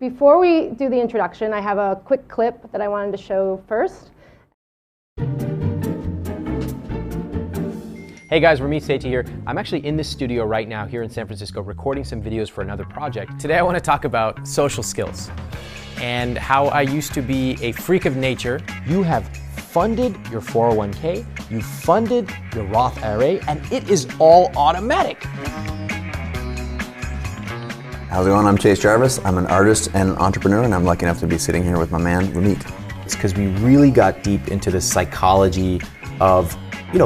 Before we do the introduction, I have a quick clip that I wanted to show first. Hey guys, Ramit, Sethi here. I'm actually in this studio right now here in San Francisco recording some videos for another project. Today I want to talk about social skills and how I used to be a freak of nature. You have funded your 401k, you funded your Roth IRA, and it is all automatic. How's it going? I'm Chase Jarvis. I'm an artist and an entrepreneur, and I'm lucky enough to be sitting here with my man, Ramit. It's because we really got deep into the psychology of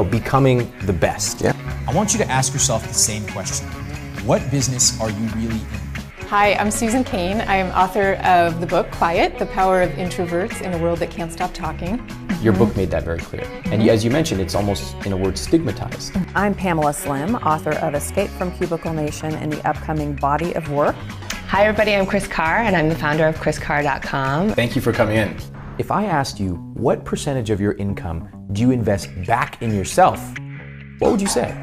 becoming the best. Yeah. I want you to ask yourself the same question. What business are you really in? Hi, I'm Susan Cain. I am author of the book, Quiet, The Power of Introverts in a World That Can't Stop Talking. Your book made that very clear. And as you mentioned, it's almost, in a word, stigmatized. I'm Pamela Slim, author of Escape from Cubicle Nation and the upcoming Body of Work. Hi everybody, I'm Chris Carr and I'm the founder of chriscarr.com. Thank you for coming in. If I asked you what percentage of your income do you invest back in yourself, what would you say?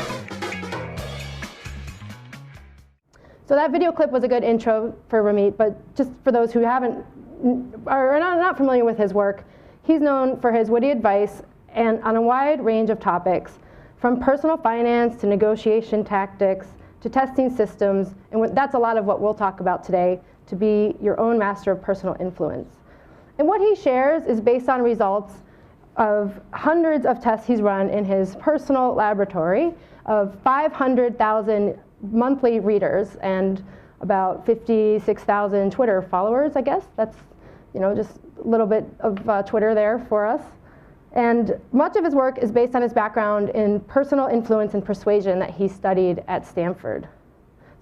So that video clip was a good intro for Ramit, but just for those who are not familiar with his work, he's known for his witty advice and on a wide range of topics, from personal finance to negotiation tactics to testing systems, and that's a lot of what we'll talk about today, to be your own master of personal influence. And what he shares is based on results of hundreds of tests he's run in his personal laboratory of 500,000 monthly readers and about 56,000 Twitter followers, I guess. That's just a little bit of Twitter there for us. And much of his work is based on his background in personal influence and persuasion that he studied at Stanford.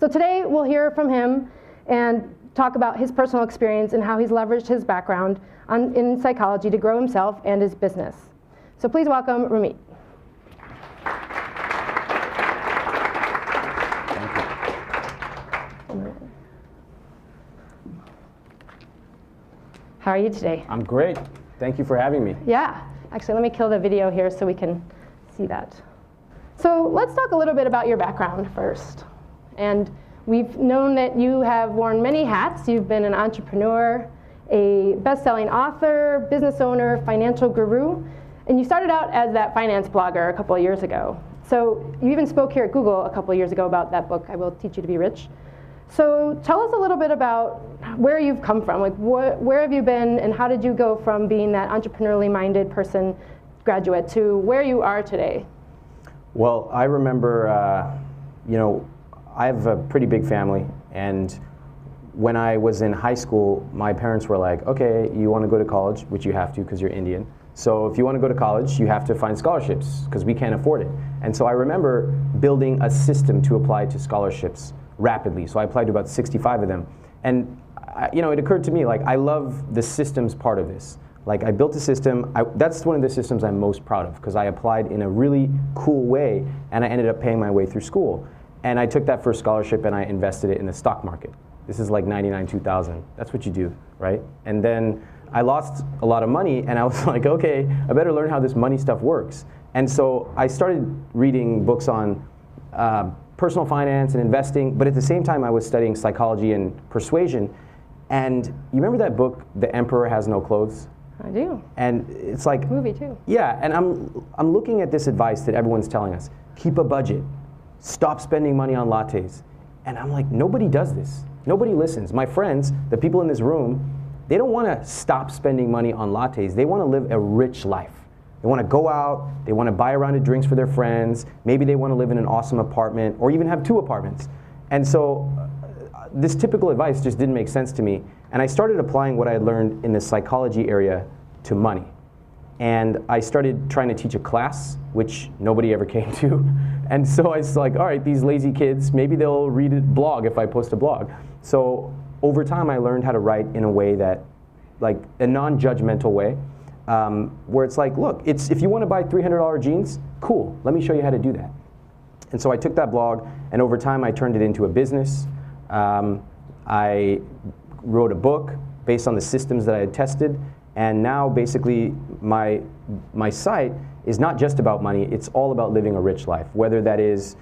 So today we'll hear from him and talk about his personal experience and how he's leveraged his background in psychology to grow himself and his business. So please welcome Ramit. How are you today? I'm great. Thank you for having me. Yeah. Actually, let me kill the video here so we can see that. So let's talk a little bit about your background first. And we've known that you have worn many hats. You've been an entrepreneur, a best-selling author, business owner, financial guru, and you started out as that finance blogger a couple of years ago. So you even spoke here at Google a couple of years ago about that book, I Will Teach You to Be Rich. So tell us a little bit about where you've come from. Like, where have you been, and how did you go from being that entrepreneurially minded person, graduate, to where you are today? Well, I remember, I have a pretty big family, and when I was in high school, my parents were like, okay, you want to go to college, which you have to because you're Indian. So if you want to go to college, you have to find scholarships because we can't afford it. And so I remember building a system to apply to scholarships rapidly. So I applied to about 65 of them. And it occurred to me, like, I love the systems part of this. Like, I built a system. That's one of the systems I'm most proud of because I applied in a really cool way and I ended up paying my way through school. And I took that first scholarship and I invested it in the stock market. This is like 99, 2000. That's what you do, right? And then I lost a lot of money and I was like, okay, I better learn how this money stuff works. And so I started reading books on personal finance and investing, but at the same time I was studying psychology and persuasion. And you remember that book, The Emperor Has No Clothes? I do. And it's like, movie too. Yeah, and I'm looking at this advice that everyone's telling us. Keep a budget. Stop spending money on lattes. And I'm like, nobody does this. Nobody listens. My friends, the people in this room, they don't want to stop spending money on lattes. They want to live a rich life. They want to go out, they want to buy a round of drinks for their friends, maybe they want to live in an awesome apartment, or even have 2 apartments. And so this typical advice just didn't make sense to me. And I started applying what I had learned in the psychology area to money. And I started trying to teach a class, which nobody ever came to. And so I was like, all right, these lazy kids, maybe they'll read a blog if I post a blog. So over time, I learned how to write in a way that, like a non-judgmental way, where it's like, look, if you want to buy $300 jeans, cool, let me show you how to do that. And so I took that blog, and over time, I turned it into a business. I wrote a book based on the systems that I had tested, and now basically my site is not just about money, it's all about living a rich life, whether that is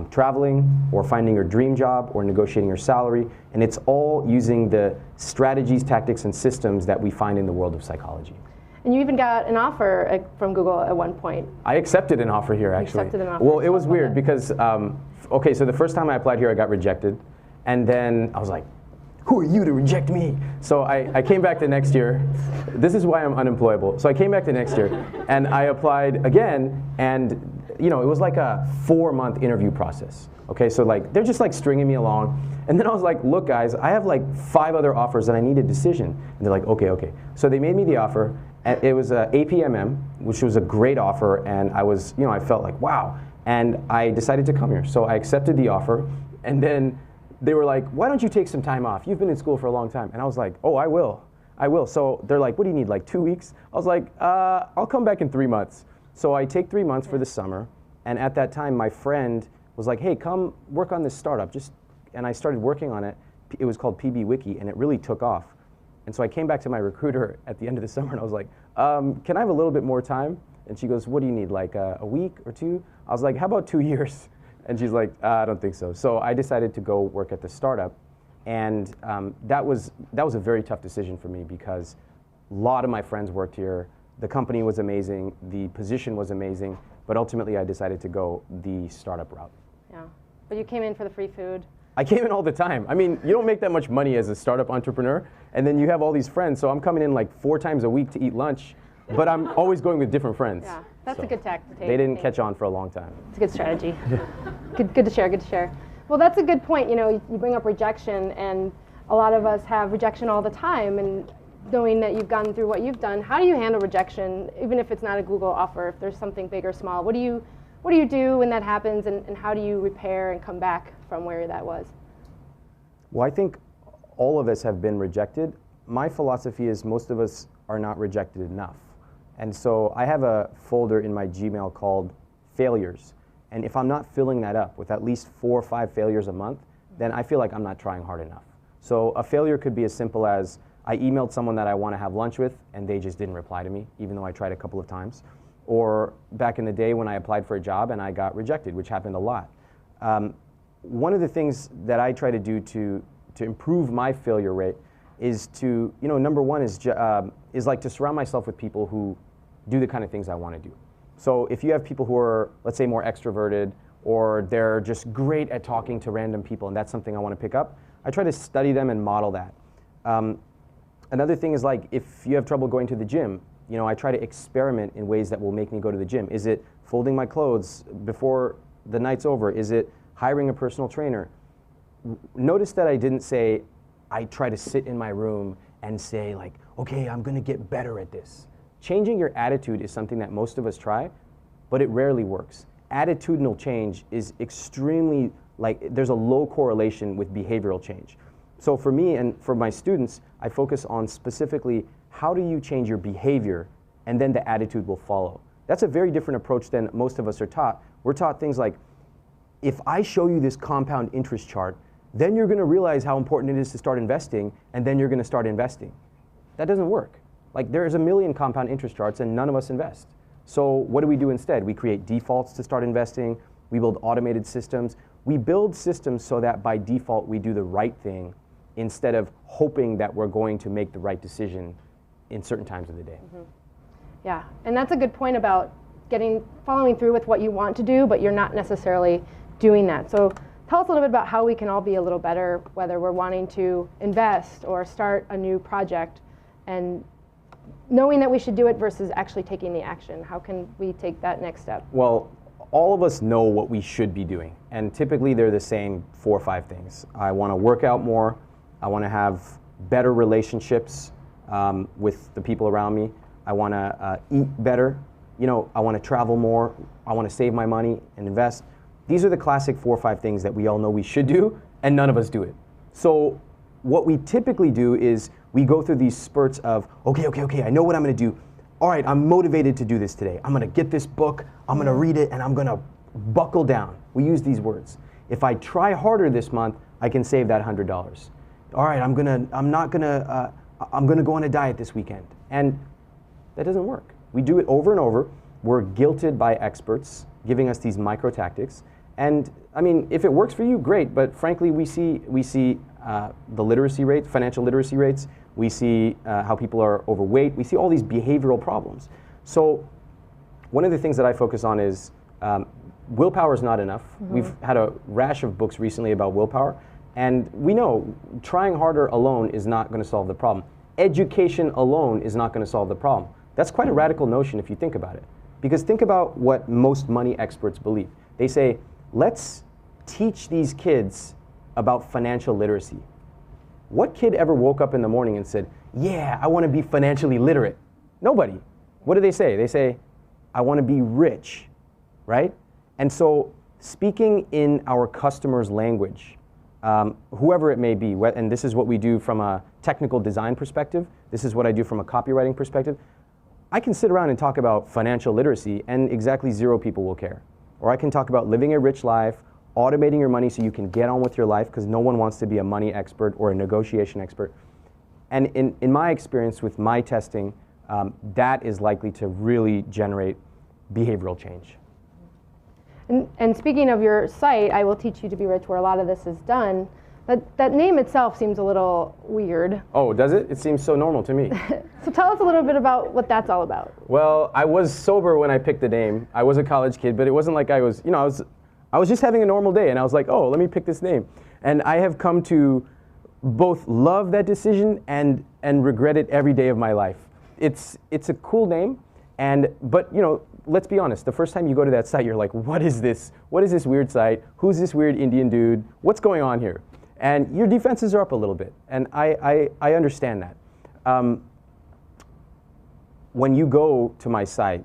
traveling, or finding your dream job, or negotiating your salary. And it's all using the strategies, tactics, and systems that we find in the world of psychology. And you even got an offer from Google at one point. I accepted an offer here, actually. You accepted an offer. Well, it was weird because, okay, so the first time I applied here, I got rejected. And then I was like, who are you to reject me? So I came back the next year. This is why I'm unemployable. So I came back the next year, and I applied again, and it was like a 4-month interview process. Okay, so like they're just like stringing me along. And then I was like, look guys, I have like 5 other offers and I need a decision. And they're like, okay. So they made me the offer. And it was APMM, which was a great offer, and I was, I felt like, wow. And I decided to come here. So I accepted the offer, and then they were like, why don't you take some time off? You've been in school for a long time. And I was like, oh, I will. So they're like, what do you need, like 2 weeks? I was like, I'll come back in 3 months. So I take 3 months for the summer. And at that time, my friend was like, hey, come work on this startup. And I started working on it. It was called PB Wiki, and it really took off. And so I came back to my recruiter at the end of the summer, and I was like, can I have a little bit more time? And she goes, what do you need, like a week or 2? I was like, how about 2 years? And she's like, I don't think so. So I decided to go work at the startup. And that was a very tough decision for me because a lot of my friends worked here. The company was amazing. The position was amazing. But ultimately, I decided to go the startup route. Yeah, but you came in for the free food. I came in all the time. I mean, you don't make that much money as a startup entrepreneur, and then you have all these friends. So I'm coming in like 4 times a week to eat lunch, but I'm always going with different friends. Yeah, that's a good tactic to take. They didn't catch on for a long time. It's a good strategy. Good to share. Well, that's a good point. You bring up rejection, and a lot of us have rejection all the time. And knowing that you've gone through what you've done, how do you handle rejection, even if it's not a Google offer, if there's something big or small? What do you do when that happens, and how do you repair and come back from where that was? Well, I think all of us have been rejected. My philosophy is most of us are not rejected enough. And so I have a folder in my Gmail called failures. And if I'm not filling that up with at least 4 or 5 failures a month, then I feel like I'm not trying hard enough. So a failure could be as simple as I emailed someone that I want to have lunch with and they just didn't reply to me, even though I tried a couple of times. Or back in the day when I applied for a job and I got rejected, which happened a lot. One of the things that I try to do to improve my failure rate is to, number one is like to surround myself with people who do the kind of things I want to do. So if you have people who are, let's say, more extroverted, or they're just great at talking to random people, and that's something I want to pick up, I try to study them and model that. Another thing is like if you have trouble going to the gym, I try to experiment in ways that will make me go to the gym. Is it folding my clothes before the night's over? Is it hiring a personal trainer? Notice that I didn't say, I try to sit in my room and say like, okay, I'm going to get better at this. Changing your attitude is something that most of us try, but it rarely works. Attitudinal change is extremely, there's a low correlation with behavioral change. So for me and for my students, I focus on specifically how do you change your behavior, and then the attitude will follow. That's a very different approach than most of us are taught. We're taught things like, if I show you this compound interest chart, then you're going to realize how important it is to start investing, and then you're going to start investing. That doesn't work. There's a million compound interest charts, and none of us invest. So what do we do instead? We create defaults to start investing. We build automated systems. We build systems so that by default we do the right thing instead of hoping that we're going to make the right decision in certain times of the day. Mm-hmm. Yeah, and that's a good point about following through with what you want to do, but you're not necessarily doing that. So tell us a little bit about how we can all be a little better, whether we're wanting to invest or start a new project, and knowing that we should do it versus actually taking the action. How can we take that next step? Well, all of us know what we should be doing, and typically they're the same 4 or 5 things. I want to work out more. I want to have better relationships with the people around me. I want to eat better. I want to travel more. I want to save my money and invest. These are the classic 4 or 5 things that we all know we should do, and none of us do it. So what we typically do is we go through these spurts of, okay, I know what I'm going to do. All right, I'm motivated to do this today. I'm going to get this book, I'm going to read it, and I'm going to buckle down. We use these words. If I try harder this month, I can save that $100. All right, I'm going to go on a diet this weekend. And that doesn't work. We do it over and over. We're guilted by experts giving us these micro tactics, And I mean, if it works for you, great. But frankly, we see the literacy rates, financial literacy rates. We see how people are overweight. We see all these behavioral problems. So one of the things that I focus on is willpower is not enough. We've had a rash of books recently about willpower. And we know trying harder alone is not going to solve the problem. Education alone is not going to solve the problem. That's quite a radical notion if you think about it. Because think about what most money experts believe. They say, let's teach these kids about financial literacy. What kid ever woke up in the morning and said, yeah, I want to be financially literate? Nobody. What do they say? They say, I want to be rich, right? And so speaking in our customer's language, whoever it may be, and this is what we do from a technical design perspective, this is what I do from a copywriting perspective, I can sit around and talk about financial literacy and exactly 0 people will care. Or I can talk about living a rich life, automating your money so you can get on with your life because no one wants to be a money expert or a negotiation expert. And in my experience with my testing, that is likely to really generate behavioral change. And speaking of your site, I Will Teach You to Be Rich, where a lot of this is done, that name itself seems a little weird. Oh, does it? It seems so normal to me. So tell us a little bit about what that's all about. Well, I was sober when I picked the name. I was a college kid, but it wasn't like I was, I was just having a normal day, and I was like, oh, let me pick this name. And I have come to both love that decision and regret it every day of my life. It's a cool name, but let's be honest. The first time you go to that site, you're like, what is this? What is this weird site? Who's this weird Indian dude? What's going on here? And your defenses are up a little bit, and I understand that. When you go to my site,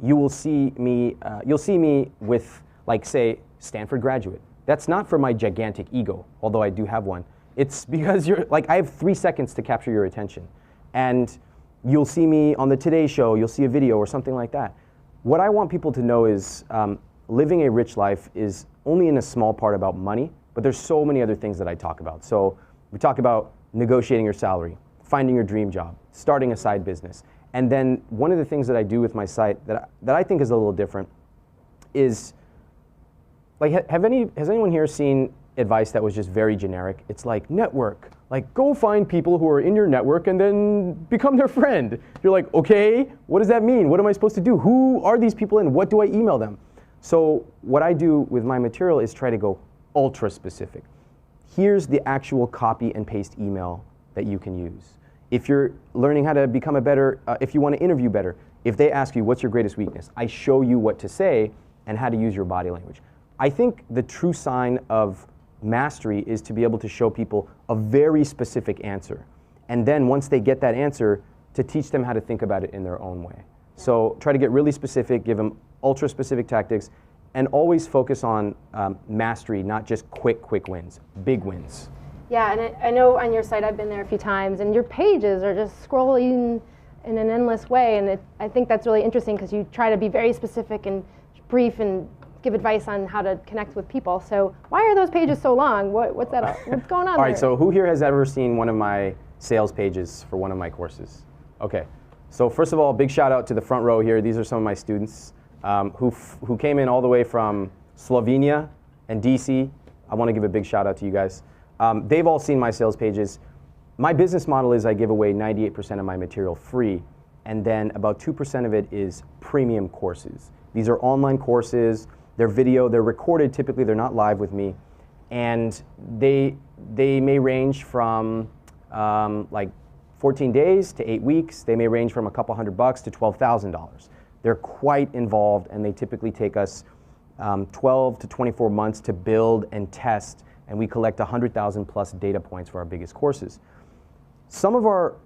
you'll see me with, like, say, Stanford graduate. That's not for my gigantic ego, although I do have one. It's because I have 3 seconds to capture your attention. And you'll see me on the Today Show, you'll see a video or something like that. What I want people to know is living a rich life is only in a small part about money, but there's so many other things that I talk about. So we talk about negotiating your salary, finding your dream job, starting a side business. And then one of the things that I do with my site that I think is a little different is, like, has anyone here seen advice that was just very generic? It's like, network. Like, go find people who are in your network and then become their friend. You're like, okay, what does that mean? What am I supposed to do? Who are these people and what do I email them? So what I do with my material is try to go ultra specific. Here's the actual copy and paste email that you can use. If you're learning how to become if you want to interview better, if they ask you, what's your greatest weakness? I show you what to say and how to use your body language. I think the true sign of mastery is to be able to show people a very specific answer. And then once they get that answer, to teach them how to think about it in their own way. So try to get really specific, give them ultra specific tactics, and always focus on mastery, not just quick wins, big wins. Yeah, and I know on your site, I've been there a few times, and your pages are just scrolling in an endless way, and I think that's really interesting because you try to be very specific and brief and give advice on how to connect with people. So why are those pages so long? What's going on All right, so who here has ever seen one of my sales pages for one of my courses? Okay, so first of all, big shout out to the front row here. These are some of my students who came in all the way from Slovenia and DC. I want to give a big shout out to you guys. They've all seen my sales pages. My business model is I give away 98% of my material free, and then about 2% of it is premium courses. These are online courses. They're video, they're recorded, typically they're not live with me, and they may range from like 14 days to 8 weeks. They may range from a couple $100 to $12,000. They're quite involved, and they typically take us 12 to 24 months to build and test, and we collect 100,000 plus data points for our biggest courses. Some of our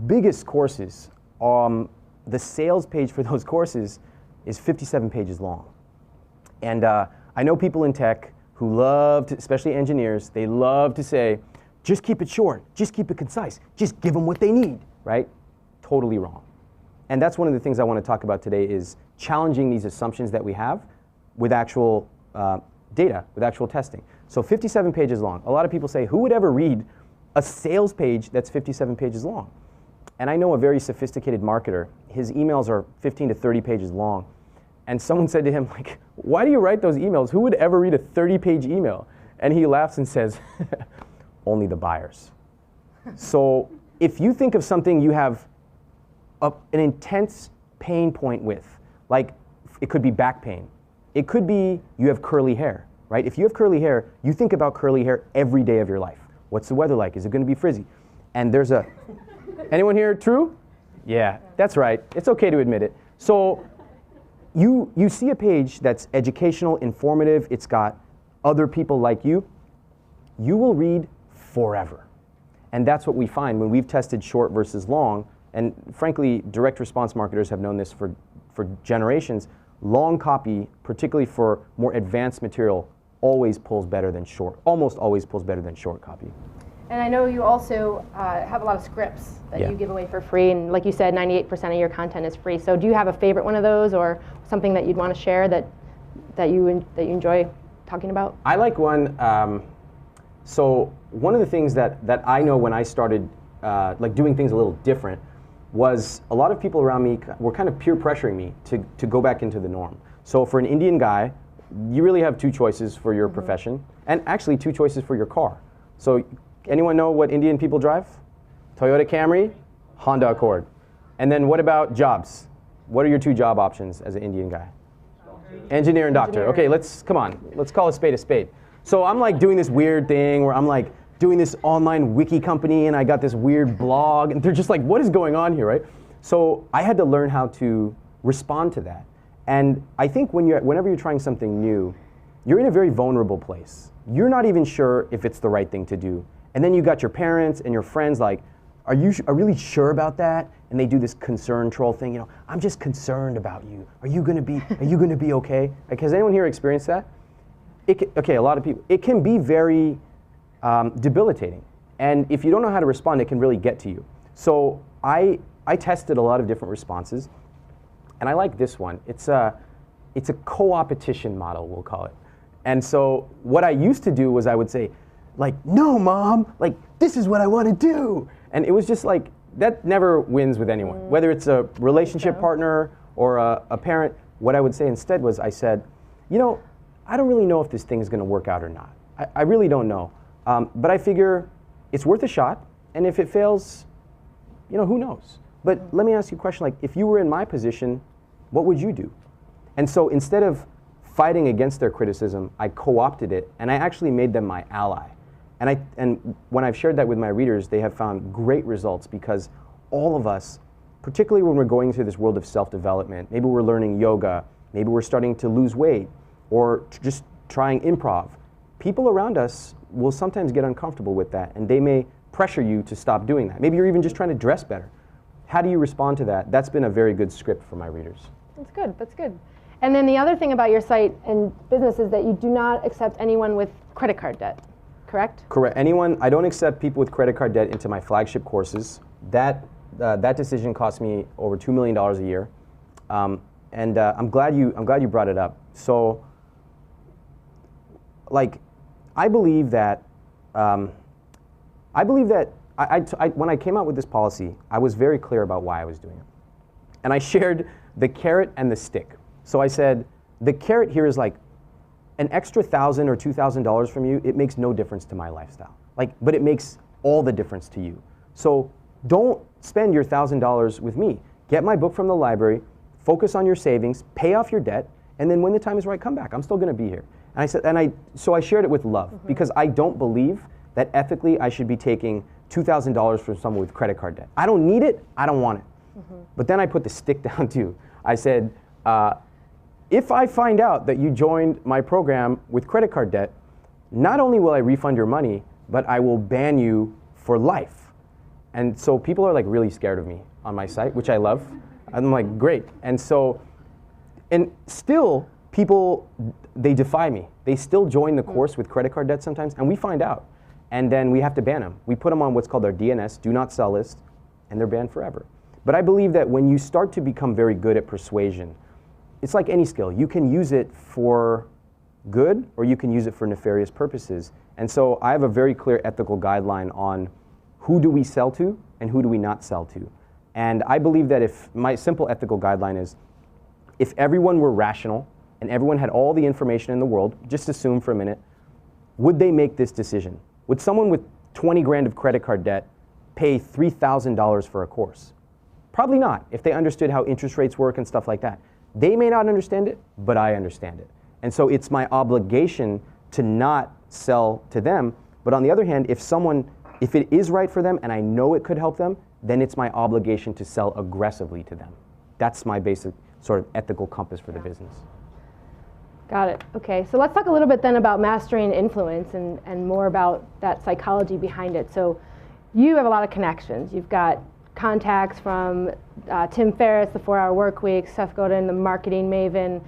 biggest courses, the sales page for those courses is 57 pages long. And I know people in tech who love to, especially engineers, they love to say, just keep it short, just keep it concise, just give them what they need, right? Totally wrong. And that's one of the things I want to talk about today is challenging these assumptions that we have with actual data, with actual testing. So 57 pages long. A lot of people say, who would ever read a sales page that's 57 pages long? And I know a very sophisticated marketer. His emails are 15 to 30 pages long. And someone said to him, like, why do you write those emails? Who would ever read a 30-page email? And he laughs and says, only the buyers. So if you think of something you have an intense pain point with, like it could be back pain. It could be you have curly hair, right? If you have curly hair, you think about curly hair every day of your life. What's the weather like? Is it going to be frizzy? And there's anyone here true? Yeah, that's right. It's okay to admit it. So you see a page that's educational, informative, it's got other people like you will read forever. And that's what we find when we've tested short versus long. And frankly, direct response marketers have known this for generations. Long copy, particularly for more advanced material, always pulls better than short, almost always pulls better than short copy. And I know you also have a lot of scripts that you give away for free, and like you said, 98% of your content is free. So do you have a favorite one of those, or something that you'd want to share that you enjoy talking about? I like one. So one of the things that I know when I started like doing things a little different was a lot of people around me were kind of peer pressuring me to go back into the norm. So for an Indian guy, you really have two choices for your profession, and actually two choices for your car. So anyone know what Indian people drive? Toyota Camry, Honda Accord. And then what about jobs? What are your two job options as an Indian guy? Engineer and doctor. Okay, let's call a spade a spade. So I'm like doing this weird thing where I'm like doing this online wiki company, and I got this weird blog, and they're just like, what is going on here, right? So I had to learn how to respond to that. And I think whenever you're trying something new, you're in a very vulnerable place. You're not even sure if it's the right thing to do. And then you got your parents and your friends like, are you really sure about that? And they do this concern troll thing, you know, I'm just concerned about you. Are you gonna be okay? Like, has anyone here experienced that? Okay, a lot of people. It can be very debilitating. And if you don't know how to respond, it can really get to you. So I tested a lot of different responses, and I like this one. It's a co-opetition model, we'll call it. And so what I used to do was I would say, like, no, Mom, like, this is what I want to do. And it was just like, that never wins with anyone. Whether it's a relationship partner or a parent, what I would say instead was I said, you know, I don't really know if this thing is going to work out or not. I really don't know. But I figure it's worth a shot, and if it fails, you know, who knows? But let me ask you a question, like, if you were in my position, what would you do? And so instead of fighting against their criticism, I co-opted it, and I actually made them my ally. And when I've shared that with my readers, they have found great results, because all of us, particularly when we're going through this world of self-development, maybe we're learning yoga, maybe we're starting to lose weight, or just trying improv, people around us will sometimes get uncomfortable with that, and they may pressure you to stop doing that. Maybe you're even just trying to dress better. How do you respond to that? That's been a very good script for my readers. That's good, that's good. And then the other thing about your site and business is that you do not accept anyone with credit card debt, correct? Correct. I don't accept people with credit card debt into my flagship courses. That decision cost me over $2 million a year. And I'm glad you brought it up. So, like, I believe that when I came out with this policy, I was very clear about why I was doing it. And I shared the carrot and the stick. So I said, the carrot here is like an extra $1,000 or $2,000 from you, it makes no difference to my lifestyle. Like, but it makes all the difference to you. So don't spend your $1,000 with me. Get my book from the library, focus on your savings, pay off your debt, and then when the time is right, come back. I'm still gonna be here. And I said, so I shared it with love, because I don't believe that ethically I should be taking $2,000 from someone with credit card debt. I don't need it, I don't want it. But then I put the stick down too. I said, if I find out that you joined my program with credit card debt, not only will I refund your money, but I will ban you for life. And so people are like really scared of me on my site, which I love. I'm like, great. And so, and still people, they defy me. They still join the course with credit card debt sometimes, and we find out. And then we have to ban them. We put them on what's called our DNS, do not sell list, and they're banned forever. But I believe that when you start to become very good at persuasion, it's like any skill. You can use it for good, or you can use it for nefarious purposes. And so I have a very clear ethical guideline on who do we sell to and who do we not sell to. And I believe that if my simple ethical guideline is, if everyone were rational and everyone had all the information in the world, just assume for a minute, would they make this decision? Would someone with 20 grand of credit card debt pay $3,000 for a course? Probably not, if they understood how interest rates work and stuff like that. They may not understand it, but I understand it. And so it's my obligation to not sell to them. But on the other hand, if it is right for them and I know it could help them, then it's my obligation to sell aggressively to them. That's my basic sort of ethical compass for the business. Got it. Okay, so let's talk a little bit then about mastering influence and more about that psychology behind it. So you have a lot of connections. You've got contacts from Tim Ferriss, the 4-Hour Workweek, Seth Godin, the marketing maven,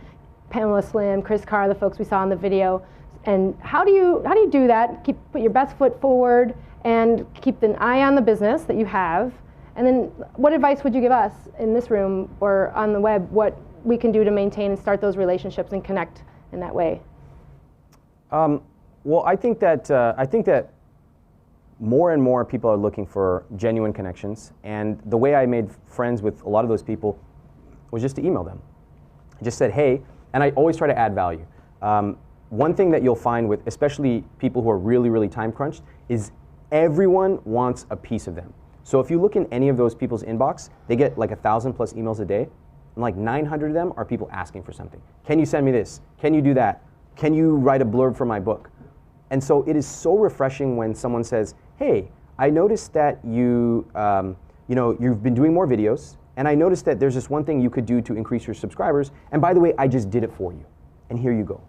Pamela Slim, Chris Carr, the folks we saw in the video. And how do you do that? Put your best foot forward and keep an eye on the business that you have. And then what advice would you give us in this room or on the web, what we can do to maintain and start those relationships and connect in that way? Well, I think that more and more people are looking for genuine connections, and the way I made friends with a lot of those people was just to email them. I just said, hey, and I always try to add value. One thing that you'll find with especially people who are really, really time crunched is everyone wants a piece of them. So if you look in any of those people's inbox, they get like 1,000+ emails a day. And like 900 of them are people asking for something. Can you send me this? Can you do that? Can you write a blurb for my book? And so it is so refreshing when someone says, hey, I noticed that you've been doing more videos, and I noticed that there's this one thing you could do to increase your subscribers, and by the way, I just did it for you, and here you go.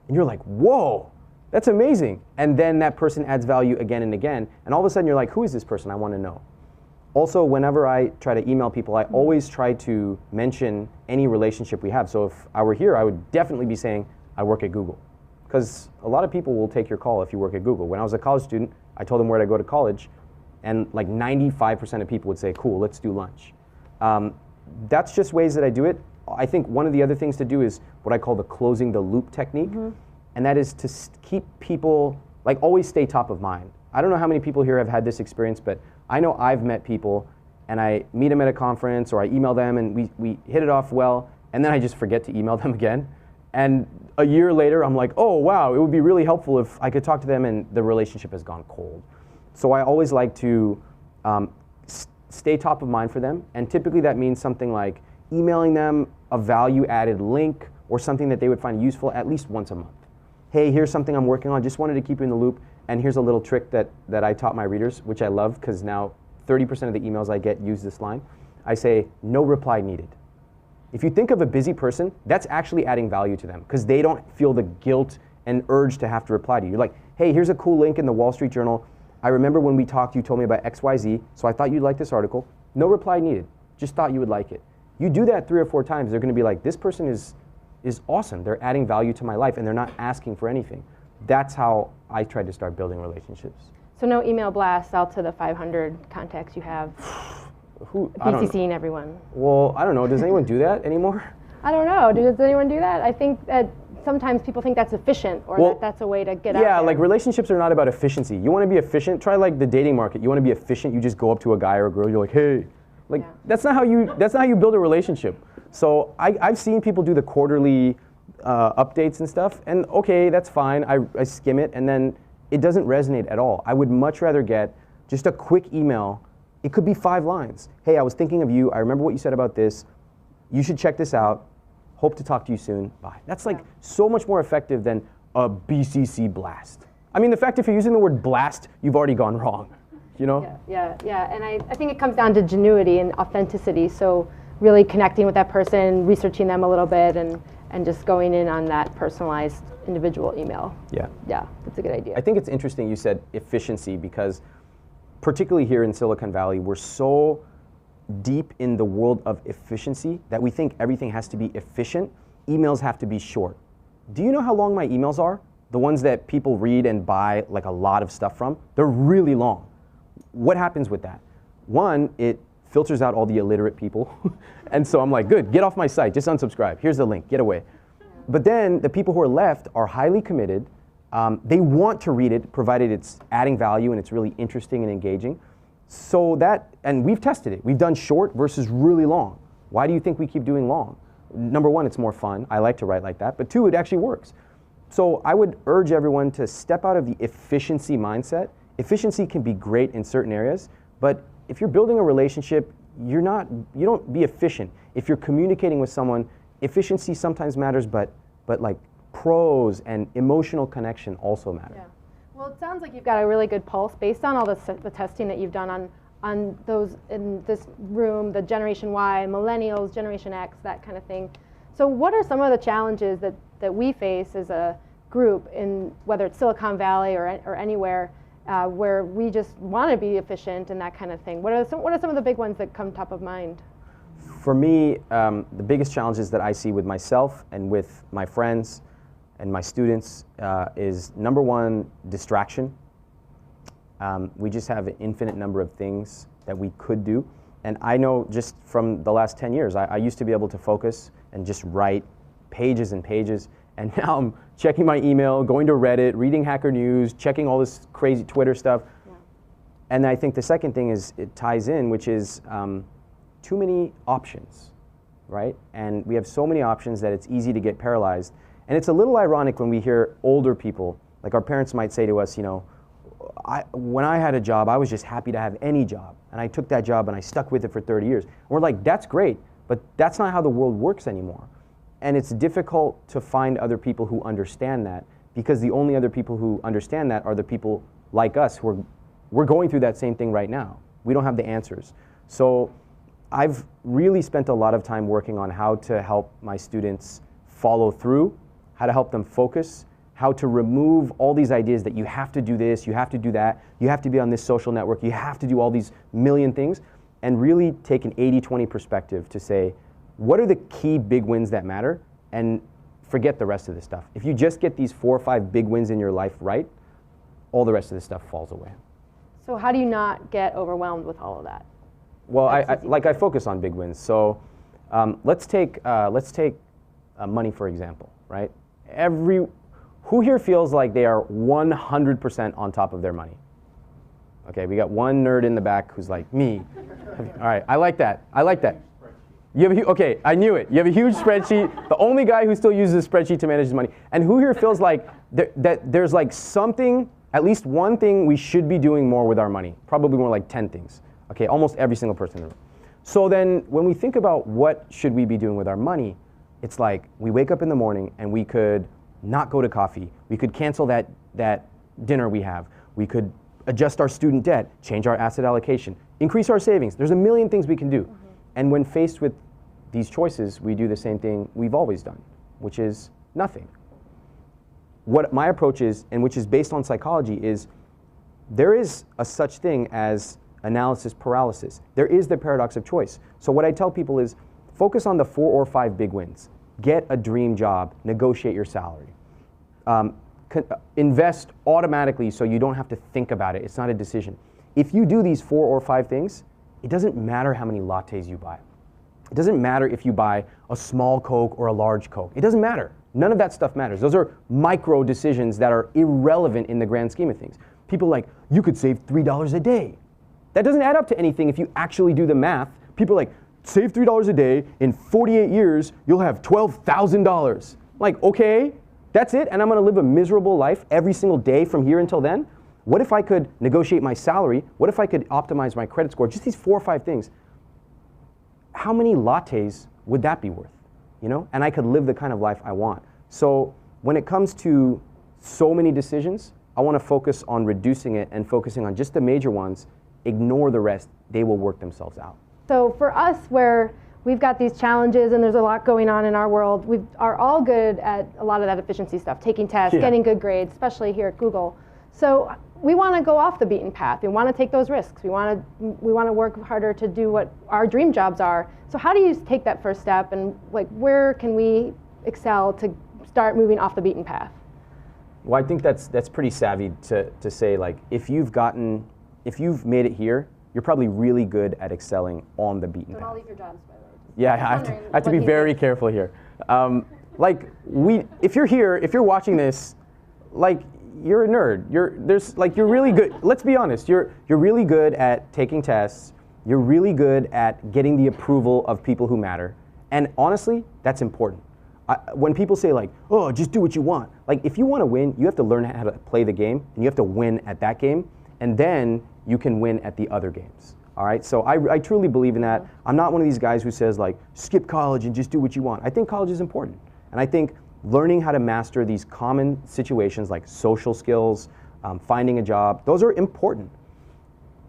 And you're like, whoa, that's amazing. And then that person adds value again and again, and all of a sudden you're like, who is this person? I want to know. Also, whenever I try to email people, I always try to mention any relationship we have. So if I were here, I would definitely be saying, I work at Google. Because a lot of people will take your call if you work at Google. When I was a college student, I told them where to go to college, and like 95% of people would say, cool, let's do lunch. That's just ways that I do it. I think one of the other things to do is what I call the closing the loop technique, and that is to keep people, like always stay top of mind. I don't know how many people here have had this experience, but I know I've met people and I meet them at a conference or I email them and we hit it off well, and then I just forget to email them again. And a year later, I'm like, oh wow, it would be really helpful if I could talk to them, and the relationship has gone cold. So I always like to stay top of mind for them, and typically that means something like emailing them a value-added link or something that they would find useful at least once a month. Hey, here's something I'm working on, just wanted to keep you in the loop, and here's a little trick that I taught my readers, which I love because now 30% of the emails I get use this line. I say, no reply needed. If you think of a busy person, that's actually adding value to them because they don't feel the guilt and urge to have to reply to you. You're like, hey, here's a cool link in the Wall Street Journal. I remember when we talked, you told me about XYZ, so I thought you'd like this article. No reply needed, just thought you would like it. You do that 3 or 4 times, they're gonna be like, this person is awesome. They're adding value to my life and they're not asking for anything. That's how I tried to start building relationships. So no email blasts out to the 500 contacts you have. PCCing everyone. Well, I don't know. Does anyone do that anymore? I don't know. Does anyone do that? I think that sometimes people think that's efficient, or that's a way to get out there. Yeah, like relationships are not about efficiency. You want to be efficient. Try like the dating market. You want to be efficient. You just go up to a guy or a girl. You're like, hey, like that's not how you build a relationship. So I've seen people do the quarterly updates and stuff, and okay, that's fine. I skim it, and then it doesn't resonate at all. I would much rather get just a quick email. It could be 5 lines. Hey, I was thinking of you. I remember what you said about this. You should check this out. Hope to talk to you soon. Bye. That's like so much more effective than a BCC blast. I mean, the fact if you're using the word blast, you've already gone wrong, you know? Yeah. And I think it comes down to genuity and authenticity. So really connecting with that person, researching them a little bit, and just going in on that personalized individual email. Yeah, that's a good idea. I think it's interesting you said efficiency because particularly here in Silicon Valley, we're so deep in the world of efficiency that we think everything has to be efficient. Emails have to be short. Do you know how long my emails are? The ones that people read and buy like a lot of stuff from? They're really long. What happens with that? One, it filters out all the illiterate people. And so I'm like, good, get off my site, just unsubscribe. Here's the link, get away. But then the people who are left are highly committed. They want to read it, provided it's adding value and it's really interesting and engaging. So that, and we've tested it. We've done short versus really long. Why do you think we keep doing long? Number one, it's more fun. I like to write like that. But two, it actually works. So I would urge everyone to step out of the efficiency mindset. Efficiency can be great in certain areas, but if you're building a relationship, you don't be efficient. If you're communicating with someone, efficiency sometimes matters, but like pros and emotional connection also matter. Yeah. Well, it sounds like you've got a really good pulse based on all the testing that you've done on those in this room, the Generation Y, Millennials, Generation X, that kind of thing. So what are some of the challenges that we face as a group in whether it's Silicon Valley or anywhere where we just want to be efficient and that kind of thing? What are some of the big ones that come top of mind? For me, the biggest challenges that I see with myself and with my friends and my students is number one, distraction. We just have an infinite number of things that we could do. And I know just from the last 10 years, I used to be able to focus and just write pages and pages. And now I'm checking my email, going to Reddit, reading Hacker News, checking all this crazy Twitter stuff. Yeah. And I think the second thing is it ties in, which is too many options, right? And we have so many options that it's easy to get paralyzed. And it's a little ironic when we hear older people, like our parents might say to us, you know, when I had a job, I was just happy to have any job. And I took that job and I stuck with it for 30 years. And we're like, that's great, but that's not how the world works anymore. And it's difficult to find other people who understand that, because the only other people who understand that are the people like us who we're going through that same thing right now. We don't have the answers. So I've really spent a lot of time working on how to help my students follow through, how to help them focus, how to remove all these ideas that you have to do this, you have to do that, you have to be on this social network, you have to do all these million things, and really take an 80-20 perspective to say, what are the key big wins that matter, and forget the rest of the stuff. If you just get these 4 or 5 big wins in your life right, all the rest of the stuff falls away. So how do you not get overwhelmed with all of that? Well, I focus on big wins. So let's take money for example, right? Who here feels like they are 100% on top of their money? Okay, we got one nerd in the back who's like, me. All right, I like that. You have okay, I knew it. You have a huge spreadsheet. The only guy who still uses a spreadsheet to manage his money. And who here feels like that there's like something, at least one thing we should be doing more with our money? Probably more like 10 things. Okay, almost every single person in the room. So then when we think about what should we be doing with our money, it's like we wake up in the morning and we could not go to coffee. We could cancel that dinner we have. We could adjust our student debt, change our asset allocation, increase our savings. There's a million things we can do. Mm-hmm. And when faced with these choices, we do the same thing we've always done, which is nothing. What my approach is, and which is based on psychology, is there is a such thing as analysis paralysis. There is the paradox of choice. So what I tell people is focus on the 4 or 5 big wins. Get a dream job, negotiate your salary. Invest automatically so you don't have to think about it. It's not a decision. If you do these 4 or 5 things, it doesn't matter how many lattes you buy. It doesn't matter if you buy a small Coke or a large Coke. It doesn't matter. None of that stuff matters. Those are micro decisions that are irrelevant in the grand scheme of things. People are like, you could save $3 a day. That doesn't add up to anything if you actually do the math. People are like, save $3 a day, in 48 years, you'll have $12,000. Like, okay, that's it, and I'm gonna live a miserable life every single day from here until then? What if I could negotiate my salary? What if I could optimize my credit score? Just these 4 or 5 things. How many lattes would that be worth? You know, and I could live the kind of life I want. So when it comes to so many decisions, I wanna focus on reducing it and focusing on just the major ones. Ignore the rest, they will work themselves out. So for us, where we've got these challenges and there's a lot going on in our world, we are all good at a lot of that efficiency stuff, taking tests, getting good grades, especially here at Google. So we want to go off the beaten path. We want to take those risks. We want to work harder to do what our dream jobs are. So how do you take that first step, and like where can we excel to start moving off the beaten path? Well, I think that's pretty savvy to say, like, if you've made it here, you're probably really good at excelling on the beaten path. Don't all leave your jobs, by the way. Yeah, I have to be very careful here. If you're here, if you're watching this, like, you're a nerd. You're really good. Let's be honest. You're really good at taking tests. You're really good at getting the approval of people who matter. And honestly, that's important. When people say like, oh, just do what you want. Like if you want to win, you have to learn how to play the game, and you have to win at that game, and then you can win at the other games. All right, so I truly believe in that. I'm not one of these guys who says like, skip college and just do what you want. I think college is important. And I think learning how to master these common situations like social skills, finding a job, those are important.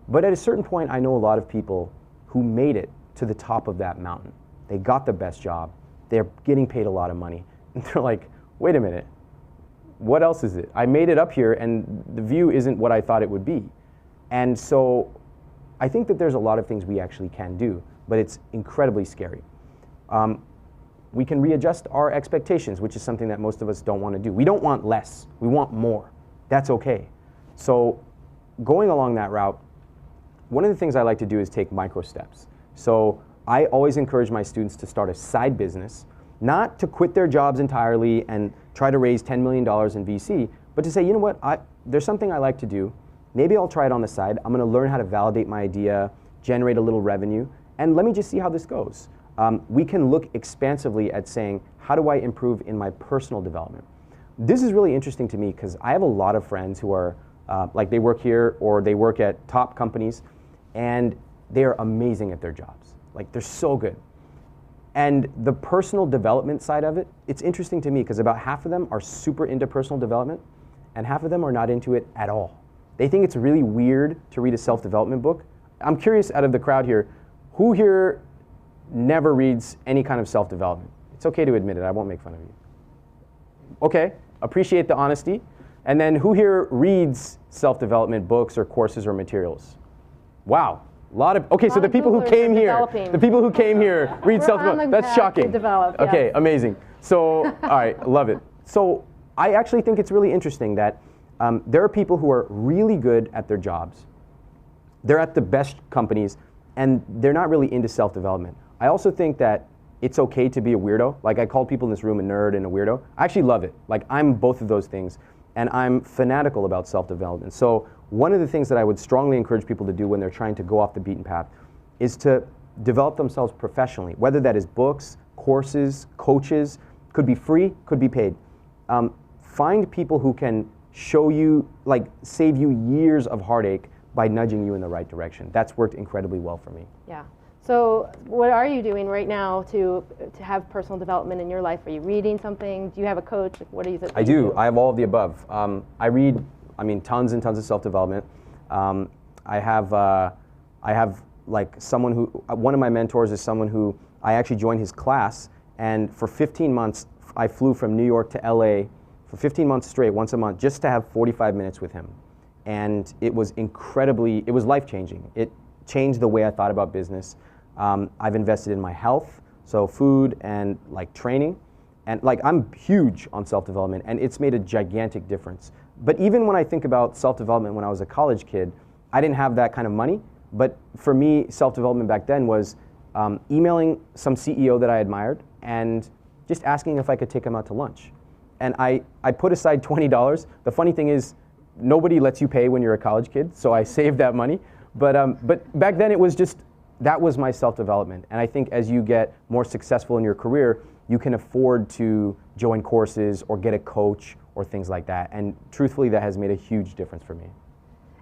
But at a certain point, I know a lot of people who made it to the top of that mountain. They got the best job. They're getting paid a lot of money. And they're like, wait a minute, what else is it? I made it up here and the view isn't what I thought it would be. And so I think that there's a lot of things we actually can do, but it's incredibly scary. We can readjust our expectations, which is something that most of us don't want to do. We don't want less, we want more. That's okay. So going along that route, one of the things I like to do is take micro steps. So I always encourage my students to start a side business, not to quit their jobs entirely and try to raise $10 million in VC, but to say, you know what, there's something I like to do. Maybe I'll try it on the side. I'm going to learn how to validate my idea, generate a little revenue, and let me just see how this goes. We can look expansively at saying, how do I improve in my personal development? This is really interesting to me because I have a lot of friends who are, like they work here or they work at top companies, and they are amazing at their jobs. Like they're so good. And the personal development side of it, it's interesting to me because about half of them are super into personal development and half of them are not into it at all. They think it's really weird to read a self-development book. I'm curious, out of the crowd here, who here never reads any kind of self-development? It's okay to admit it, I won't make fun of you. Okay, appreciate the honesty. And then who here reads self-development books or courses or materials? Wow, a lot of, okay, so the people who came here, read self-development, that's shocking. Okay, yes. Amazing. So, all right, love it. So I actually think it's really interesting that there are people who are really good at their jobs. They're at the best companies, and they're not really into self-development. I also think that it's okay to be a weirdo. Like I called people in this room a nerd and a weirdo. I actually love it. Like I'm both of those things, and I'm fanatical about self-development. So one of the things that I would strongly encourage people to do when they're trying to go off the beaten path is to develop themselves professionally, whether that is books, courses, coaches, could be free, could be paid. Find people who can show you, like save you years of heartache by nudging you in the right direction. That's worked incredibly well for me. Yeah. So what are you doing right now to have personal development in your life? Are you reading something? Do you have a coach? What is it? I do. I have all of the above. I read, tons and tons of self-development. I have like someone who, one of my mentors is someone who I actually joined his class, and for 15 months I flew from New York to LA for 15 months straight, once a month, just to have 45 minutes with him. And it was it was life-changing. It changed the way I thought about business. I've invested in my health, so food and like training. And like I'm huge on self-development, and it's made a gigantic difference. But even when I think about self-development when I was a college kid, I didn't have that kind of money. But for me, self-development back then was emailing some CEO that I admired and just asking if I could take him out to lunch. And I put aside $20. The funny thing is, nobody lets you pay when you're a college kid, so I saved that money. But back then it was just, that was my self-development. And I think as you get more successful in your career, you can afford to join courses or get a coach or things like that. And truthfully, that has made a huge difference for me.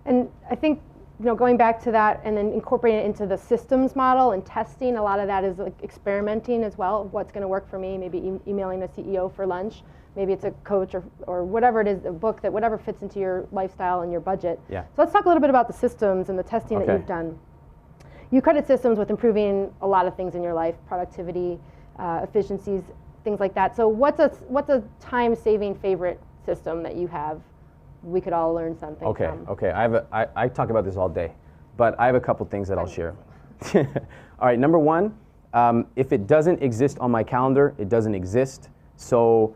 And I think, going back to that and then incorporating it into the systems model and testing, a lot of that is like experimenting as well. What's going to work for me? Maybe emailing a CEO for lunch. Maybe it's a coach or whatever it is, a book that whatever fits into your lifestyle and your budget. Yeah. So let's talk a little bit about the systems and the testing that you've done. You credit systems with improving a lot of things in your life, productivity, efficiencies, things like that. So what's a time-saving favorite system that you have? We could all learn something from. Okay. I talk about this all day, but I have a couple things that I'll share. All right, number one, if it doesn't exist on my calendar, it doesn't exist. So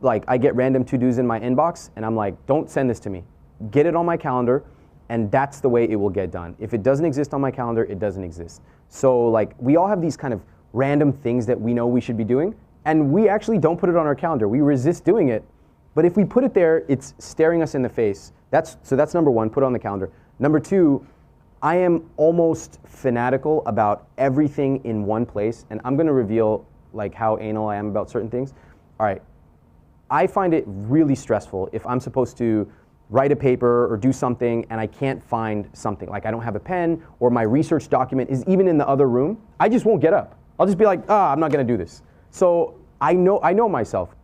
like I get random to-dos in my inbox and I'm like, don't send this to me. Get it on my calendar, and that's the way it will get done. If it doesn't exist on my calendar, it doesn't exist. So like we all have these kind of random things that we know we should be doing, and we actually don't put it on our calendar. We resist doing it, but if we put it there, it's staring us in the face. So that's number one, put it on the calendar. Number two, I am almost fanatical about everything in one place, and I'm gonna reveal like how anal I am about certain things. All right, I find it really stressful if I'm supposed to write a paper or do something and I can't find something. Like I don't have a pen or my research document is even in the other room. I just won't get up. I'll just be like, I'm not gonna do this. So I know myself.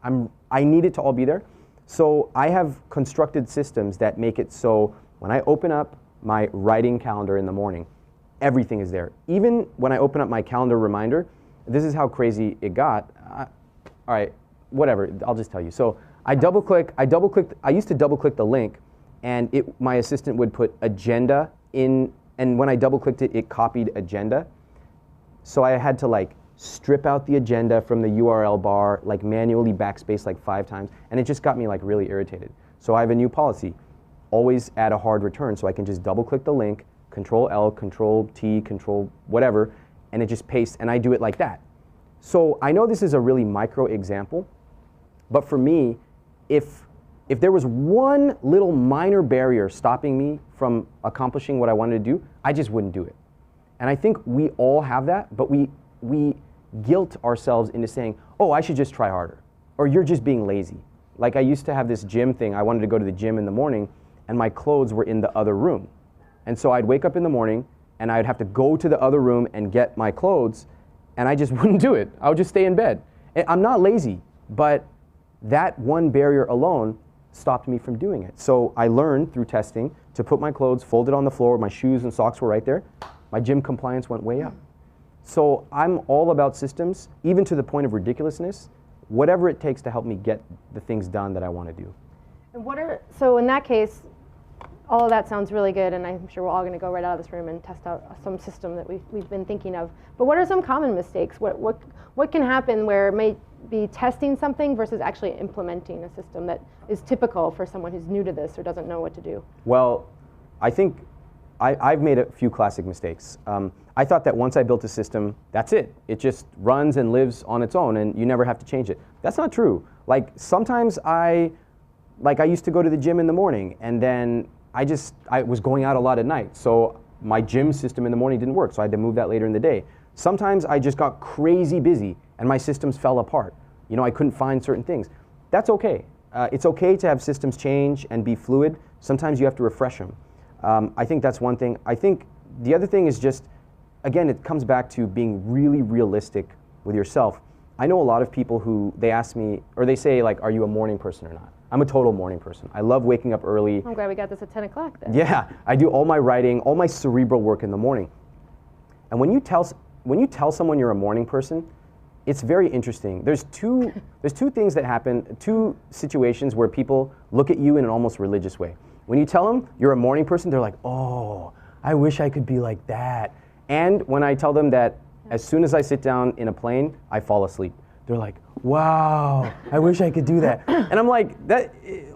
I need it to all be there. So I have constructed systems that make it so when I open up my writing calendar in the morning, everything is there. Even when I open up my calendar reminder, this is how crazy it got. All right, whatever, I'll just tell you. So I used to double click the link and my assistant would put agenda in, and when I double clicked it, it copied agenda. So I had to like strip out the agenda from the URL bar, like manually backspace like 5 times, and it just got me like really irritated. So I have a new policy, always add a hard return, so I can just double click the link, Control L, Control T, Control whatever, and it just pastes, and I do it like that. So I know this is a really micro example, but for me, if there was one little minor barrier stopping me from accomplishing what I wanted to do, I just wouldn't do it. And I think we all have that, but we guilt ourselves into saying, oh, I should just try harder, or you're just being lazy. Like I used to have this gym thing. I wanted to go to the gym in the morning, and my clothes were in the other room. And so I'd wake up in the morning, and I'd have to go to the other room and get my clothes, and I just wouldn't do it. I would just stay in bed. And I'm not lazy, but that one barrier alone stopped me from doing it. So I learned through testing to put my clothes folded on the floor, my shoes and socks were right there. My gym compliance went way up. So I'm all about systems, even to the point of ridiculousness, whatever it takes to help me get the things done that I want to do. And so in that case, all of that sounds really good, and I'm sure we're all going to go right out of this room and test out some system that we've been thinking of. But what are some common mistakes? What can happen where it may be testing something versus actually implementing a system that is typical for someone who's new to this or doesn't know what to do? Well, I think I've made a few classic mistakes. I thought that once I built a system, that's it. It just runs and lives on its own, and you never have to change it. That's not true. Like sometimes I used to go to the gym in the morning, and then I was going out a lot at night, so my gym system in the morning didn't work, so I had to move that later in the day. Sometimes I just got crazy busy, and my systems fell apart. You know, I couldn't find certain things. That's okay. It's okay to have systems change and be fluid. Sometimes you have to refresh them. I think that's one thing. I think the other thing is just, again, it comes back to being really realistic with yourself. I know a lot of people who, they ask me, or they say like, are you a morning person or not? I'm a total morning person. I love waking up early. I'm glad we got this at 10 o'clock then. Yeah, I do all my writing, all my cerebral work in the morning. And when you tell someone you're a morning person, it's very interesting. There's two things that happen, 2 situations where people look at you in an almost religious way. When you tell them you're a morning person, they're like, oh, I wish I could be like that. And when I tell them that as soon as I sit down in a plane, I fall asleep, they're like, wow, I wish I could do that. And I'm like,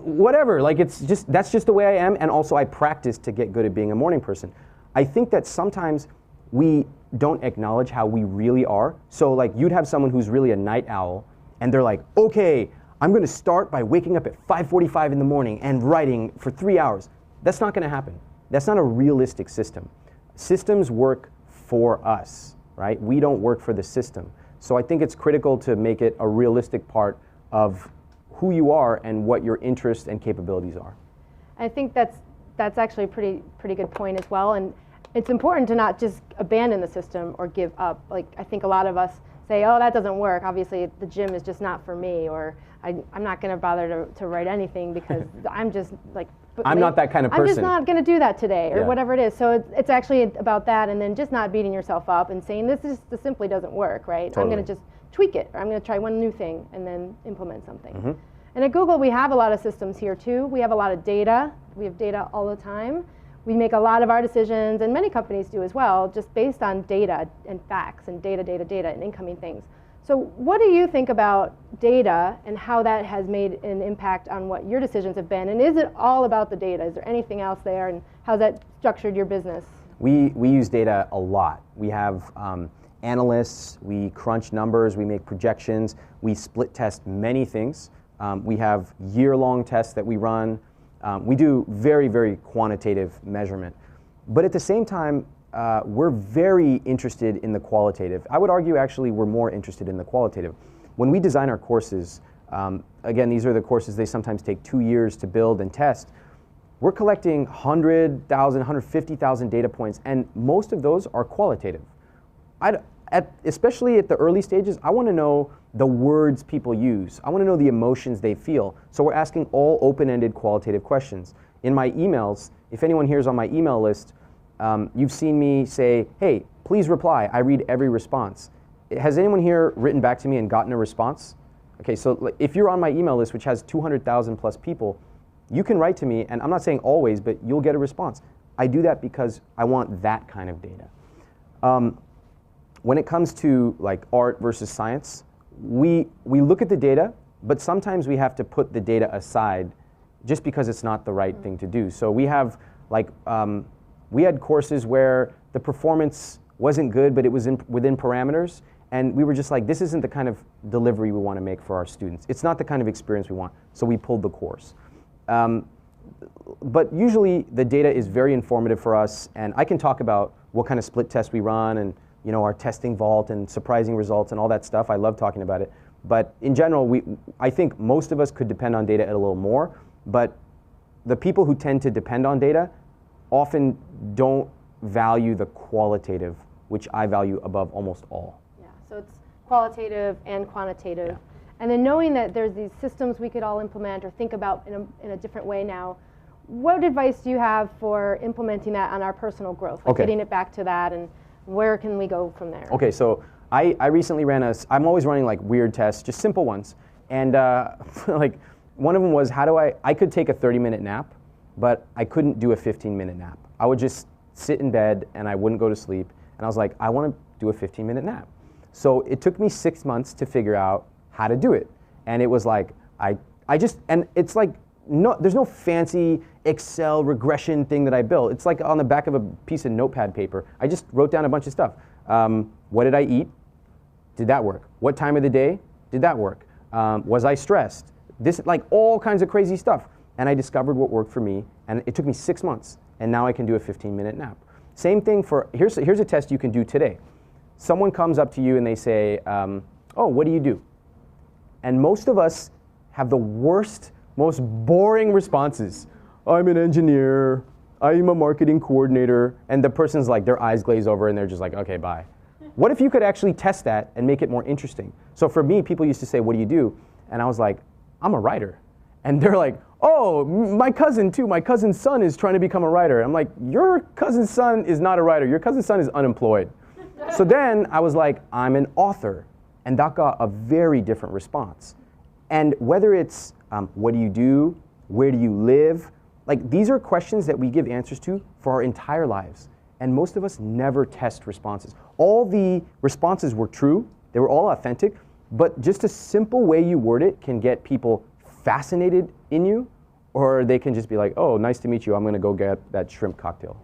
whatever, like that's just the way I am, and also I practice to get good at being a morning person. I think that sometimes we don't acknowledge how we really are. So like you'd have someone who's really a night owl, and they're like, okay, I'm gonna start by waking up at 5:45 in the morning and writing for 3 hours. That's not gonna happen. That's not a realistic system. Systems work for us, right? We don't work for the system. So I think it's critical to make it a realistic part of who you are and what your interests and capabilities are. I think that's actually a pretty good point as well. And it's important to not just abandon the system or give up. Like I think a lot of us say, oh, that doesn't work. Obviously, the gym is just not for me, or I'm not going to bother to write anything because I'm just like, I'm not that kind of person. I'm just not going to do that today, or Yeah. whatever it is. So it's actually about that, and then just not beating yourself up and saying this simply doesn't work, right? Totally. I'm going to just tweak it, or I'm going to try one new thing and then implement something. Mm-hmm. And at Google, we have a lot of systems here too. We have a lot of data. We have data all the time. We make a lot of our decisions, and many companies do as well, just based on data and facts and data and incoming things. So what do you think about data and how that has made an impact on what your decisions have been? And is it all about the data? Is there anything else there, and how's that structured your business? We use data a lot. We have analysts, we crunch numbers, we make projections, we split test many things. We have year-long tests that we run. We do very, very quantitative measurement. But at the same time, we're very interested in the qualitative. I would argue actually we're more interested in the qualitative. When we design our courses, again, these are the courses they sometimes take 2 years to build and test. We're collecting 100,000, 150,000 data points, and most of those are qualitative. Especially at the early stages, I want to know the words people use. I want to know the emotions they feel. So we're asking all open-ended qualitative questions. In my emails, if anyone here is on my email list, you've seen me say, hey, please reply. I read every response. Has anyone here written back to me and gotten a response? Okay, so if you're on my email list, which has 200,000 plus people, you can write to me, and I'm not saying always, but you'll get a response. I do that because I want that kind of data. When it comes to like art versus science, we look at the data, but sometimes we have to put the data aside just because it's not the right thing to do. So we have like, we had courses where the performance wasn't good, but it was within parameters, and we were just like, this isn't the kind of delivery we want to make for our students. It's not the kind of experience we want, so we pulled the course. But usually the data is very informative for us, and I can talk about what kind of split test we run and our testing vault and surprising results and all that stuff. I love talking about it. But in general, I think most of us could depend on data a little more, but the people who tend to depend on data often don't value the qualitative, which I value above almost all. Yeah, so it's qualitative and quantitative. Yeah. And then knowing that there's these systems we could all implement or think about in a different way now, what advice do you have for implementing that on our personal growth? Like getting it back to that, and where can we go from there? Okay, so I recently ran I'm always running like weird tests, just simple ones. And like one of them was I could take a 30-minute nap, but I couldn't do a 15-minute nap. I would just sit in bed and I wouldn't go to sleep. And I was like, I want to do a 15-minute nap. So it took me 6 months to figure out how to do it. And it was like, and it's like, there's no fancy Excel regression thing that I built. It's like on the back of a piece of notepad paper. I just wrote down a bunch of stuff. What did I eat? Did that work? What time of the day? Did that work? Was I stressed? Like all kinds of crazy stuff. And I discovered what worked for me, and it took me 6 months, and now I can do a 15-minute nap. Same thing here's a test you can do today. Someone comes up to you and they say, oh, what do you do? And most of us have the worst, most boring responses. I'm an engineer, I'm a marketing coordinator, and the person's like, their eyes glaze over and they're just like, okay, bye. What if you could actually test that and make it more interesting? So for me, people used to say, what do you do? And I was like, I'm a writer. And they're like, oh, my cousin too, my cousin's son is trying to become a writer. I'm like, your cousin's son is not a writer, your cousin's son is unemployed. So then I was like, I'm an author. And that got a very different response. And whether it's what do you do, where do you live, like these are questions that we give answers to for our entire lives. And most of us never test responses. All the responses were true, they were all authentic, but just a simple way you word it can get people fascinated in you, or they can just be like, oh, nice to meet you, I'm gonna go get that shrimp cocktail.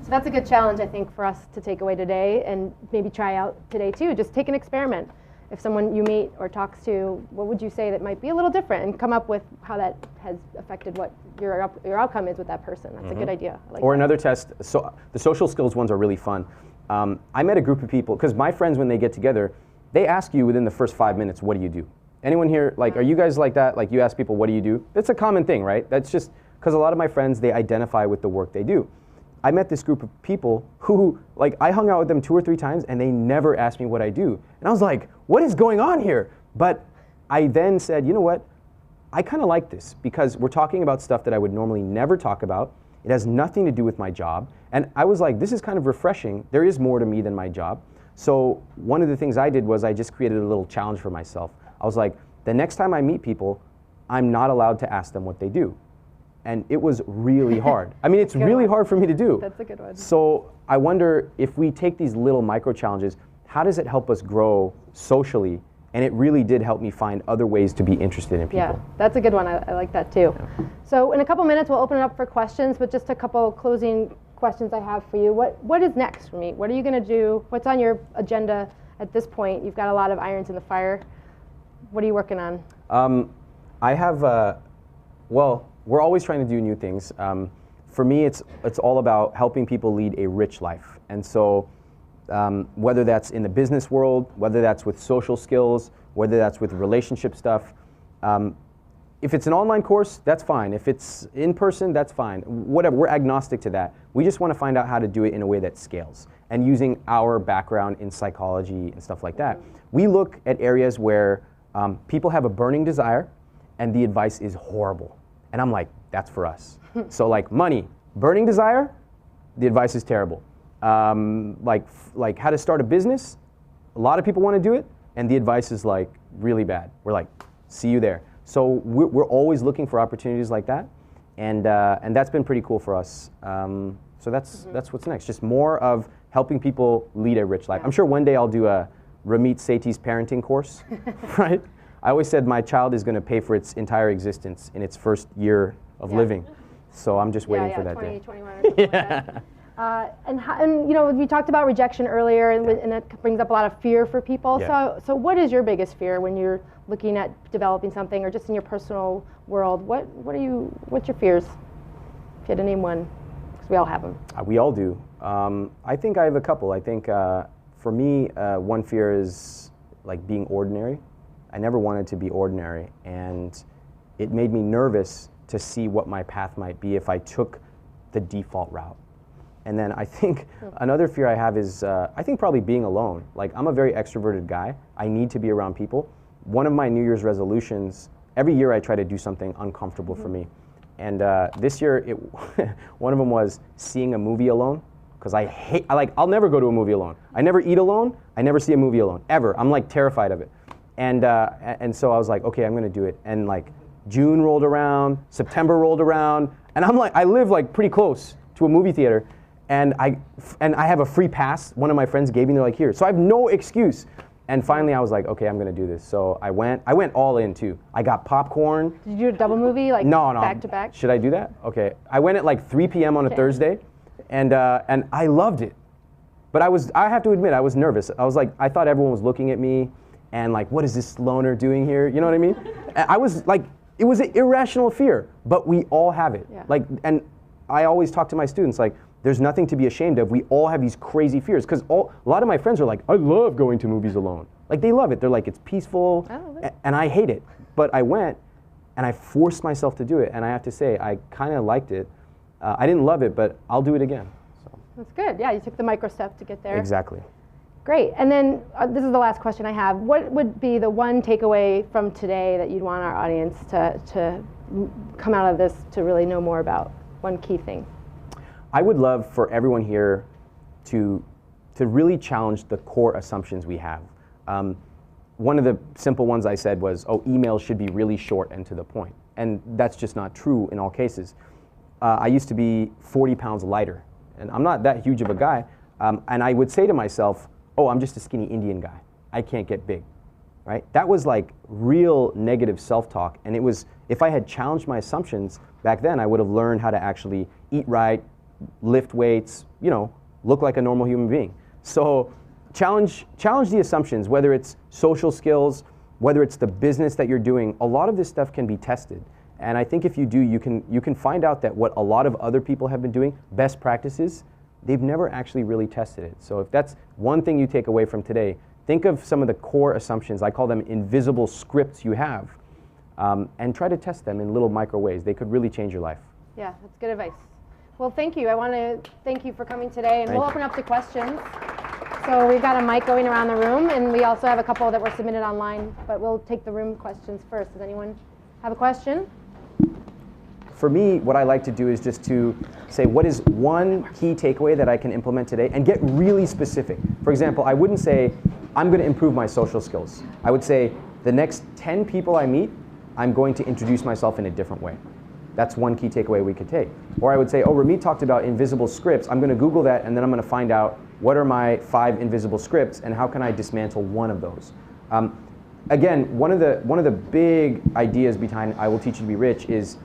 So that's a good challenge, I think, for us to take away today and maybe try out today too. Just take an experiment. If someone you meet or talks to, what would you say that might be a little different, and come up with how that has affected what your outcome is with that person. That's a good idea. I like or that. Another test, so the social skills ones are really fun. I met a group of people, because my friends, when they get together, they ask you within the first 5 minutes, what do you do? Anyone here, like, are you guys like that? Like, you ask people, what do you do? That's a common thing, right? That's just, because a lot of my friends, they identify with the work they do. I met this group of people who, like, I hung out with them 2 or 3 times and they never asked me what I do. And I was like, what is going on here? But I then said, you know what? I kind of like this because we're talking about stuff that I would normally never talk about. It has nothing to do with my job. And I was like, this is kind of refreshing. There is more to me than my job. So one of the things I did was I just created a little challenge for myself. I was like, the next time I meet people, I'm not allowed to ask them what they do. And it was really hard. I mean, it's really hard for me to do. That's a good one. So I wonder if we take these little micro challenges, how does it help us grow socially? And it really did help me find other ways to be interested in people. Yeah, that's a good one. I like that too. Yeah. So in a couple minutes, we'll open it up for questions, but just a couple closing questions I have for you. What is next, Ramit? What are you going to do? What's on your agenda at this point? You've got a lot of irons in the fire. What are you working on? I have, well, we're always trying to do new things. for me, it's all about helping people lead a rich life. And so whether that's in the business world, whether that's with social skills, whether that's with relationship stuff, if it's an online course, that's fine. If it's in person, that's fine. Whatever, we're agnostic to that. We just want to find out how to do it in a way that scales. And using our background in psychology and stuff like that, we look at areas where people have a burning desire and the advice is horrible. And I'm like, that's for us. So like money, burning desire, the advice is terrible. Like how to start a business, a lot of people want to do it, and the advice is like really bad. We're like, see you there. So we're always looking for opportunities like that, and that's been pretty cool for us. So that's what's next. Just more of helping people lead a rich life. I'm sure one day I'll do a Ramit Sethi's parenting course, right? I always said my child is going to pay for its entire existence in its first year of living. So I'm just waiting for that 20, day. 21 or something like that. And you know, we talked about rejection earlier, and it brings up a lot of fear for people. Yeah. So what is your biggest fear when you're looking at developing something, or just in your personal world? What's your fears? If you had to name one, because we all have them. We all do. I think I have a couple. I think for me, one fear is like being ordinary. I never wanted to be ordinary, and it made me nervous to see what my path might be if I took the default route. And then I think another fear I have is, I think probably being alone. Like, I'm a very extroverted guy. I need to be around people. One of my New Year's resolutions, every year I try to do something uncomfortable for me. And this year, one of them was seeing a movie alone. Because I'll never go to a movie alone. I never eat alone. I never see a movie alone, ever. I'm like terrified of it. And so I was like, okay, I'm gonna do it. And like June rolled around, September rolled around, and I'm like, I live like pretty close to a movie theater, and I have a free pass. One of my friends gave me, they're like, here. So I have no excuse. And finally I was like, okay, I'm gonna do this. So I went all in too. I got popcorn. Did you do a double movie, like No. back to back? Should I do that? Okay. I went at like 3 p.m. on a Thursday, and I loved it. But I have to admit, I was nervous. I was like, I thought everyone was looking at me and like, what is this loner doing here? You know what I mean? I was like, it was an irrational fear, but we all have it. Yeah. Like, and I always talk to my students, like, there's nothing to be ashamed of. We all have these crazy fears, because a lot of my friends are like, I love going to movies alone. Like, they love it. They're like, it's peaceful, and I hate it. But I went, and I forced myself to do it, and I have to say, I kind of liked it. I didn't love it, but I'll do it again. So. That's good. Yeah, you took the micro step to get there. Exactly. Great. And then this is the last question I have. What would be the one takeaway from today that you'd want our audience to come out of this to really know more about? One key thing. I would love for everyone here to really challenge the core assumptions we have. One of the simple ones I said was, emails should be really short and to the point. And that's just not true in all cases. I used to be 40 pounds lighter, and I'm not that huge of a guy. And I would say to myself, I'm just a skinny Indian guy. I can't get big, right? That was like real negative self-talk. And it was, if I had challenged my assumptions back then, I would have learned how to actually eat right, lift weights, look like a normal human being. So challenge the assumptions, whether it's social skills, whether it's the business that you're doing. A lot of this stuff can be tested. And I think if you do, you can find out that what a lot of other people have been doing, best practices, they've never actually really tested it. So if that's one thing you take away from today, think of some of the core assumptions. I call them invisible scripts you have, and try to test them in little micro ways. They could really change your life. Yeah, that's good advice. Well, thank you. I want to thank you for coming today, and we'll open up to questions. So we've got a mic going around the room, and we also have a couple that were submitted online, but we'll take the room questions first. Does anyone have a question? For me, what I like to do is just to say, what is one key takeaway that I can implement today, and get really specific. For example, I wouldn't say, I'm going to improve my social skills. I would say, the next 10 people I meet, I'm going to introduce myself in a different way. That's one key takeaway we could take. Or I would say, Ramit talked about invisible scripts. I'm going to Google that, and then I'm going to find out what are my 5 invisible scripts, and how can I dismantle one of those. Again, one of the big ideas behind I Will Teach You to Be Rich is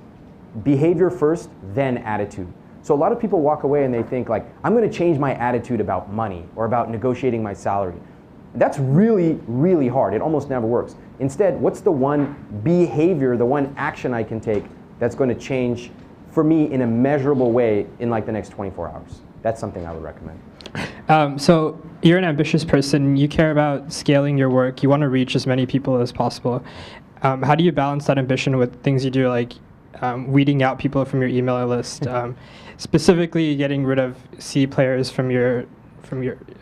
behavior first, then attitude. So a lot of people walk away and they think like, I'm going to change my attitude about money or about negotiating my salary. That's really, really hard. It almost never works. Instead, what's the one behavior, the one action I can take that's going to change for me in a measurable way in like the next 24 hours. That's something I would recommend. So you're an ambitious person. You care about scaling your work. You want to reach as many people as possible. How do you balance that ambition with things you do, like weeding out people from your email list, specifically getting rid of C players from your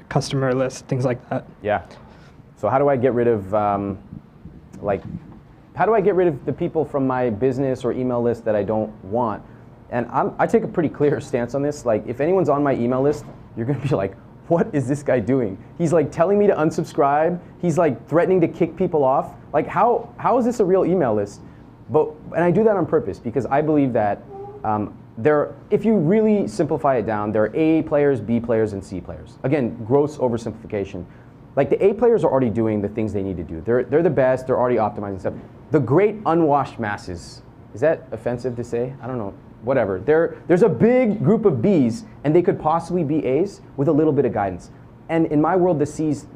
customer list, things like that? Yeah. So how do I get rid of how do I get rid of the people from my business or email list that I don't want? And I take a pretty clear stance on this. Like, if anyone's on my email list, you're going to be like, what is this guy doing? He's like telling me to unsubscribe. He's like threatening to kick people off. Like, how is this a real email list? And I do that on purpose because I believe that if you really simplify it down, there are A players, B players, and C players. Again, gross oversimplification. Like, the A players are already doing the things they need to do. They're the best. They're already optimizing stuff. The great unwashed masses. Is that offensive to say? I don't know. Whatever. There's a big group of Bs, and they could possibly be As with a little bit of guidance. And in my world, the Cs,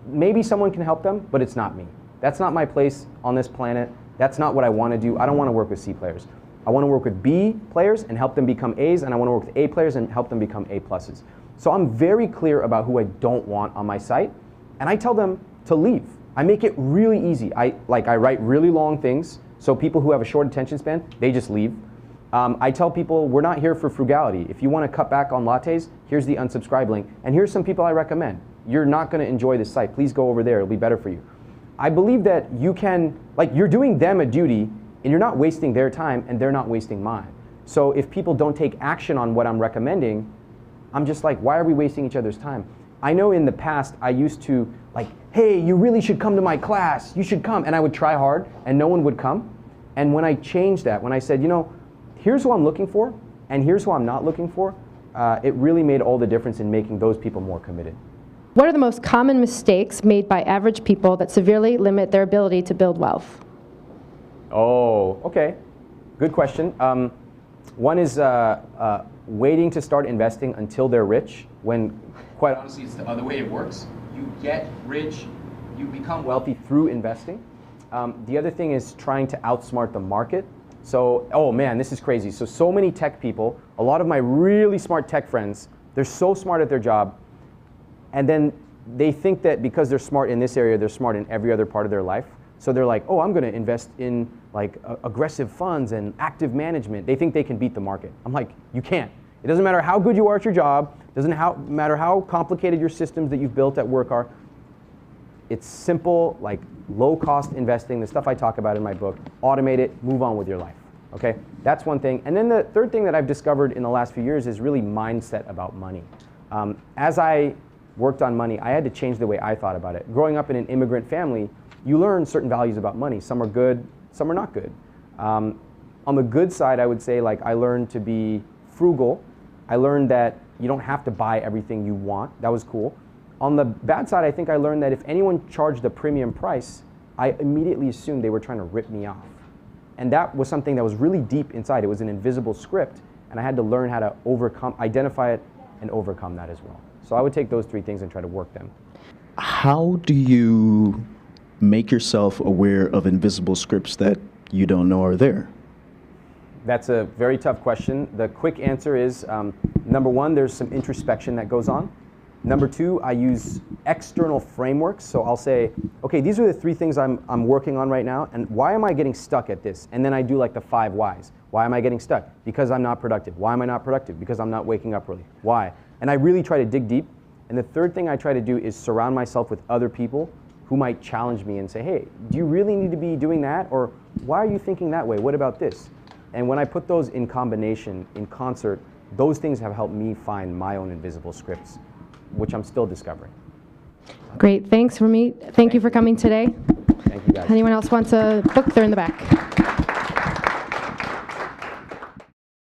maybe someone can help them, but it's not me. That's not my place on this planet. That's not what I want to do. I don't want to work with C players. I want to work with B players and help them become As, and I want to work with A players and help them become A pluses. So I'm very clear about who I don't want on my site, and I tell them to leave. I make it really easy. I write really long things, so people who have a short attention span, they just leave. I tell people, we're not here for frugality. If you want to cut back on lattes, here's the unsubscribe link, and here's some people I recommend. You're not going to enjoy this site. Please go over there. It'll be better for you. I believe that you can, you're doing them a duty, and you're not wasting their time, and they're not wasting mine. So if people don't take action on what I'm recommending, I'm just like, why are we wasting each other's time? I know in the past, I used to hey, you really should come to my class. You should come. And I would try hard, and no one would come. And when I changed that, when I said, here's who I'm looking for, and here's who I'm not looking for, it really made all the difference in making those people more committed. What are the most common mistakes made by average people that severely limit their ability to build wealth? Oh, okay. Good question. One is waiting to start investing until they're rich, when quite honestly it's the other way it works. You get rich, you become wealthy through investing. The other thing is trying to outsmart the market. So, oh man, this is crazy. So many tech people, a lot of my really smart tech friends, they're so smart at their job, and then they think that because they're smart in this area, they're smart in every other part of their life. So they're like, oh, I'm going to invest in aggressive funds and active management. They think they can beat the market. I'm like, you can't. It doesn't matter how good you are at your job. It doesn't matter how complicated your systems that you've built at work are. It's simple, low-cost investing, the stuff I talk about in my book. Automate it, move on with your life. Okay, that's one thing. And then the third thing that I've discovered in the last few years is really mindset about money. As I worked on money, I had to change the way I thought about it. Growing up in an immigrant family, you learn certain values about money. Some are good, some are not good. On the good side, I would say I learned to be frugal. I learned that you don't have to buy everything you want. That was cool. On the bad side, I think I learned that if anyone charged a premium price, I immediately assumed they were trying to rip me off. And that was something that was really deep inside. It was an invisible script, and I had to learn how to identify it and overcome that as well. So I would take those three things and try to work them. How do you make yourself aware of invisible scripts that you don't know are there? That's a very tough question. The quick answer is, number one, there's some introspection that goes on. Number two, I use external frameworks. So I'll say, okay, these are the three things I'm working on right now, and why am I getting stuck at this? And then I do the 5 whys. Why am I getting stuck? Because I'm not productive. Why am I not productive? Because I'm not waking up early. Why? And I really try to dig deep. And the third thing I try to do is surround myself with other people who might challenge me and say, hey, do you really need to be doing that? Or why are you thinking that way? What about this? And when I put those in combination, in concert, those things have helped me find my own invisible scripts, which I'm still discovering. Great. Thanks, Ramit. Thank you for coming today. Thank you, guys. Anyone else wants a book? They're in the back.